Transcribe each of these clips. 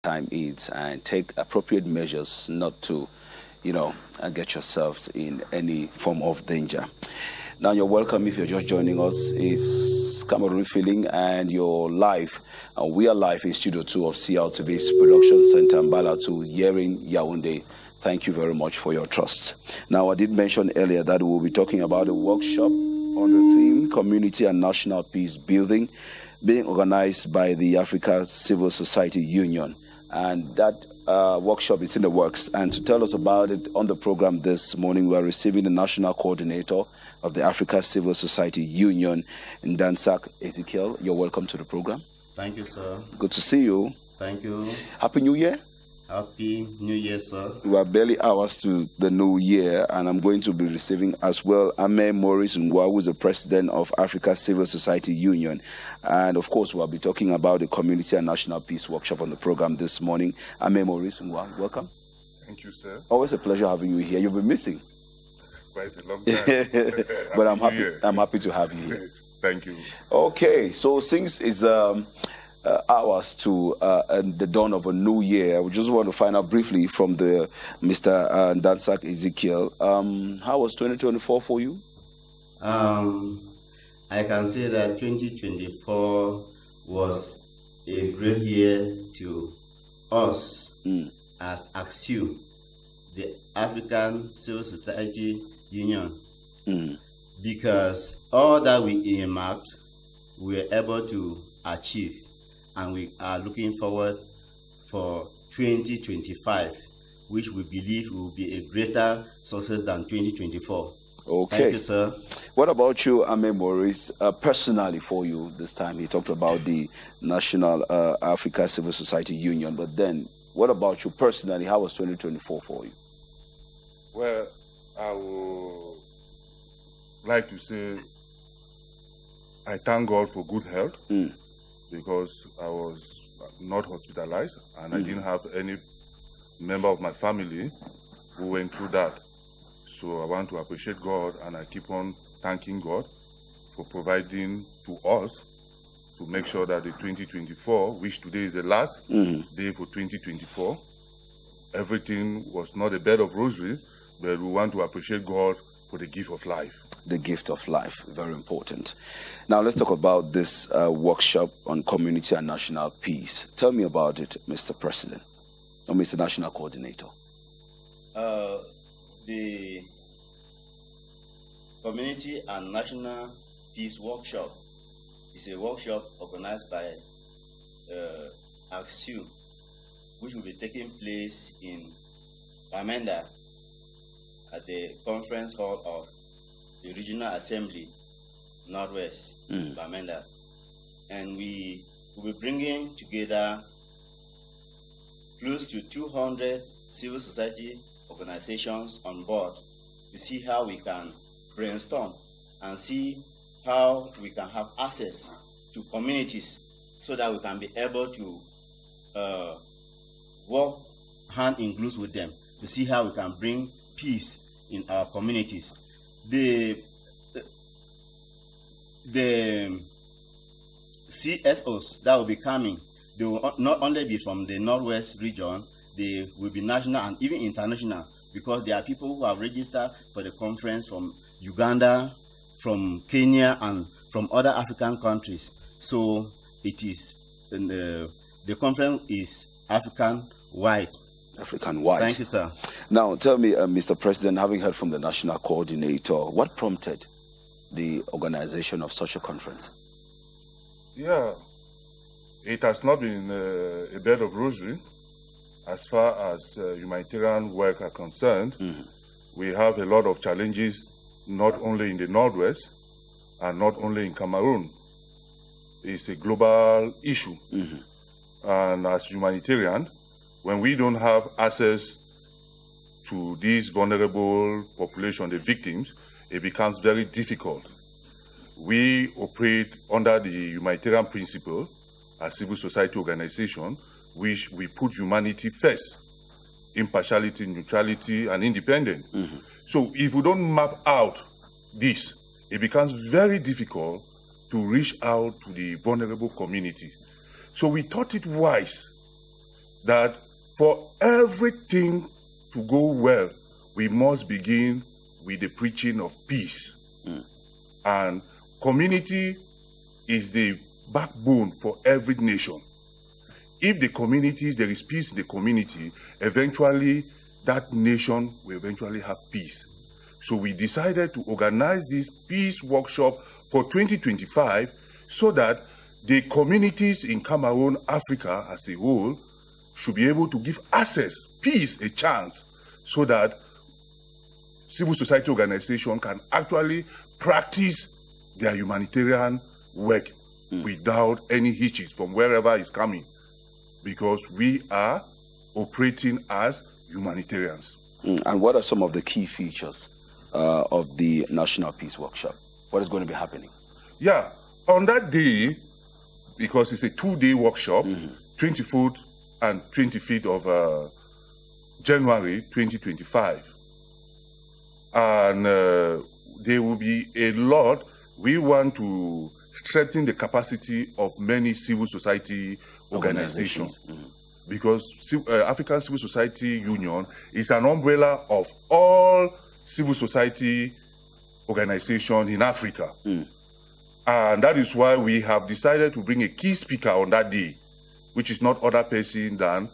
time is and take appropriate measures not to, get yourselves in any form of danger. Now you're welcome if you're just joining us. It's Cameroon Feeling and you're live. We are live in Studio 2 of CLTV's Production Center, Mbala to Yerin, Yaoundé. Thank you very much for your trust. Now, I did mention earlier that we'll be talking about a workshop on the theme Community and National Peace Building being organized by the Africa Civil Society Union. And that workshop is in the works. And to tell us about it on the program this morning, we are receiving the National Coordinator of the Africa Civil Society Union, Ndansak Ezekiel. You're welcome to the program. Thank you, sir. Good to see you. Thank you. Happy New Year. Happy New Year, sir. We are barely hours to the new year, and I'm going to be receiving as well Ame Maurice Ngwa, who is the president of Africa Civil Society Union. And of course, we'll be talking about the Community and National Peace Workshop on the program this morning. Ame Maurice Ngwa, welcome. Thank you, sir. Always a pleasure having you here. You've been missing. Quite a long time. But I'm happy to have you here. Thank you. Okay, so since it's hours to the dawn of a new year, we just want to find out briefly from the Mr. Ndansak Ezekiel, how was 2024 for you? I can say that 2024 was a great year to us as AXU, the African Civil Society Union, because all that we earmarked, we were able to achieve. And we are looking forward for 2025, which we believe will be a greater success than 2024. Okay. Thank you, sir. What about you, Ame Maurice? Personally for you this time, he talked about the National Africa Civil Society Union, but then what about you personally? How was 2024 for you? Well, I would like to say I thank God for good health. Because I was not hospitalized and I didn't have any member of my family who went through that. So I want to appreciate God, and I keep on thanking God for providing to us to make sure that the 2024, which today is the last day for 2024, everything was not a bed of roses, but we want to appreciate God for the gift of life. The gift of life, very important. Now let's talk about this workshop on community and national peace. Tell me about it, Mr. President, or Mr. National Coordinator. The Community and National Peace Workshop is a workshop organized by AXU, which will be taking place in Bamenda at the conference hall of the Regional Assembly, Northwest, Bamenda. And we will be bringing together close to 200 civil society organizations on board to see how we can brainstorm and see how we can have access to communities so that we can be able to work hand in glove with them to see how we can bring peace in our communities. The CSOs that will be coming, they will not only be from the Northwest region, they will be national and even international, because there are people who have registered for the conference from Uganda, from Kenya, and from other African countries. So it is, the conference is African-wide. African-wide. Thank you, sir. Now, tell me, Mr. President, having heard from the National Coordinator, what prompted the organization of such a conference? Yeah, it has not been a bed of roses. As far as humanitarian work are concerned, we have a lot of challenges, not only in the Northwest and not only in Cameroon. It's a global issue. And as humanitarian, when we don't have access to these vulnerable population, the victims, it becomes very difficult. We operate under the humanitarian principle as civil society organization, which we put humanity first, impartiality, neutrality, and independence. So if we don't map out this, it becomes very difficult to reach out to the vulnerable community. So we thought it wise that for everything to go well, we must begin with the preaching of peace. And community is the backbone for every nation. If the communities, there is peace in the community, eventually that nation will eventually have peace. So we decided to organize this peace workshop for 2025 so that the communities in Cameroon, Africa as a whole, should be able to give access, peace, a chance, so that civil society organization can actually practice their humanitarian work without any hitches from wherever it's coming, because we are operating as humanitarians. And what are some of the key features of the National Peace Workshop? What is going to be happening? Yeah, on that day, because it's a 2-day workshop, 24th and 25th of January 2025. And there will be a lot. We want to strengthen the capacity of many civil society organizations. Because African Civil Society Union is an umbrella of all civil society organizations in Africa. And that is why we have decided to bring a key speaker on that day, which is not other person than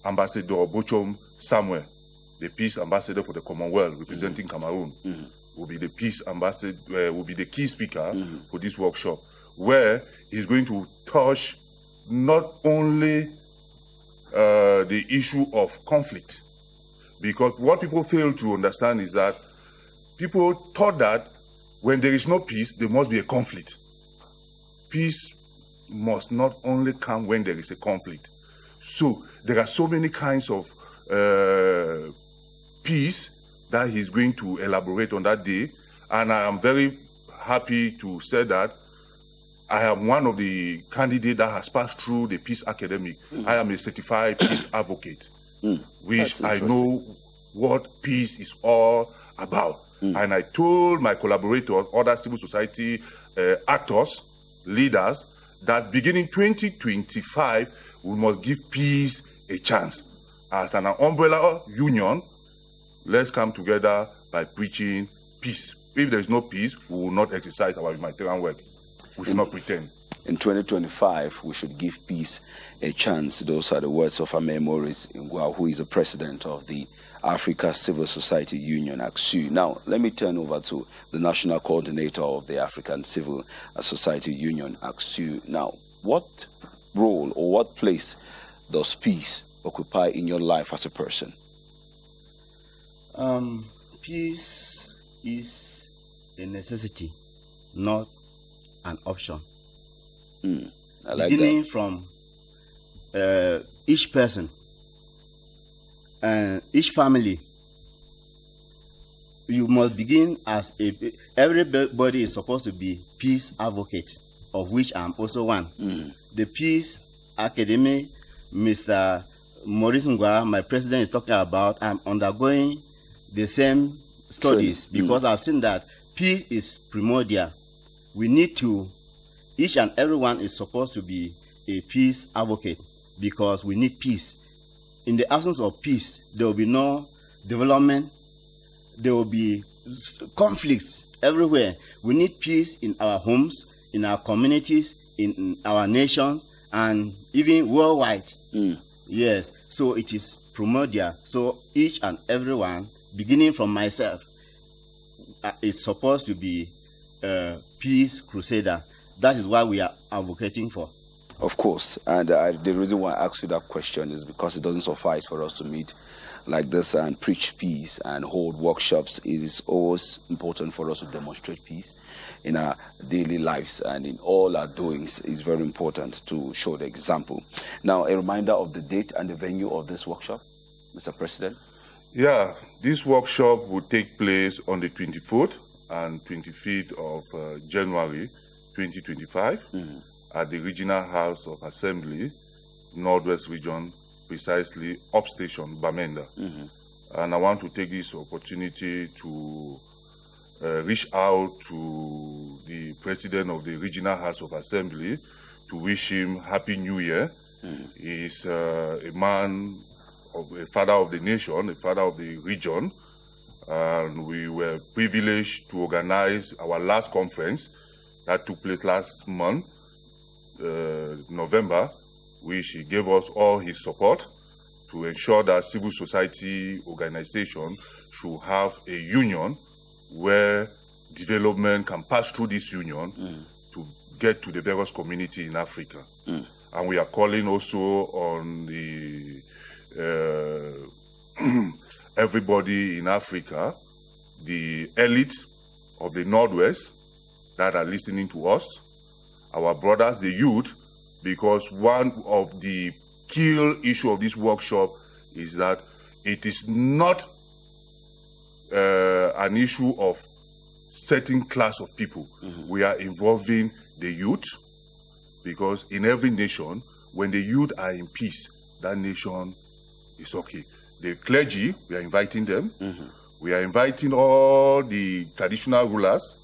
Ambassador Bochum Samuel, the peace ambassador for the Commonwealth representing Cameroon. Will be the peace ambassador, will be the key speaker for this workshop, where he's going to touch not only the issue of conflict, because what people fail to understand is that people thought that when there is no peace, there must be a conflict. Peace must not only come when there is a conflict. So there are so many kinds of peace that he's going to elaborate on that day. And I am very happy to say that I am one of the candidates that has passed through the Peace Academy. I am a certified peace advocate, which I know what peace is all about. And I told my collaborators, other civil society actors, leaders, that beginning 2025, we must give peace a chance. As an umbrella union, let's come together by preaching peace. If there is no peace, we will not exercise our humanitarian work. We should not pretend. In 2025, we should give peace a chance. Those are the words of Ame Maurice Ngwa, who is the president of the Africa Civil Society Union, ACSU. Now, let me turn over to the national coordinator of the African Civil Society Union, ACSU. Now, what role or what place does peace occupy in your life as a person? Peace is a necessity, not an option. I like Beginning that. from each person and each family, you must begin as everybody is supposed to be peace advocate, of which I'm also one. The Peace Academy, Mr. Maurice Ngwa, my president, is talking about, I'm undergoing the same studies because I've seen that peace is primordial. We need to, each and everyone is supposed to be a peace advocate because we need peace. In the absence of peace, there will be no development, there will be conflicts everywhere. We need peace in our homes, in our communities, in our nations, and even worldwide. Yes, so it is primordial. So each and everyone, beginning from myself, is supposed to be a peace crusader. That is what we are advocating for. Of course, and the reason why I asked you that question is because it doesn't suffice for us to meet like this and preach peace and hold workshops. It is always important for us to demonstrate peace in our daily lives and in all our doings. It's very important to show the example. Now, a reminder of the date and the venue of this workshop, Mr. President. Yeah, this workshop will take place on the 24th and 25th of January 2025 at the Regional House of Assembly, Northwest Region, precisely upstation Bamenda. And I want to take this opportunity to reach out to the President of the Regional House of Assembly to wish him Happy New Year He is a man, a father of the nation, a father of the region. And we were privileged to organize our last conference that took place last month, November, which he gave us all his support to ensure that civil society organization should have a union where development can pass through this union to get to the various community in Africa. And we are calling also on the everybody in Africa, the elite of the Northwest that are listening to us, our brothers, the youth, because one of the key issue of this workshop is that it is not an issue of certain class of people. We are involving the youth, because in every nation, when the youth are in peace, that nation is okay. The clergy, we are inviting them. We are inviting all the traditional rulers.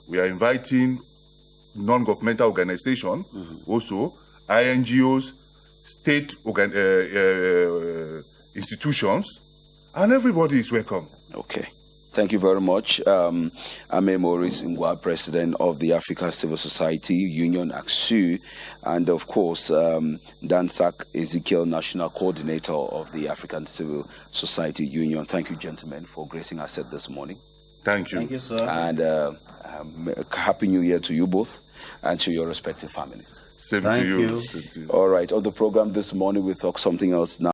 We are inviting non-governmental organizations, also INGOs, state institutions, and everybody is welcome. Okay. Thank you very much. Ame Maurice Ngwa, President of the Africa Civil Society Union, ACSU, and of course, Dansak Ezekiel, National Coordinator of the African Civil Society Union. Thank you, gentlemen, for gracing us this morning. Thank you. Thank you, sir. And Happy New Year to you both and to your respective families. Same Thank to you. you. Same to you. All right, on the program this morning, we talk something else now.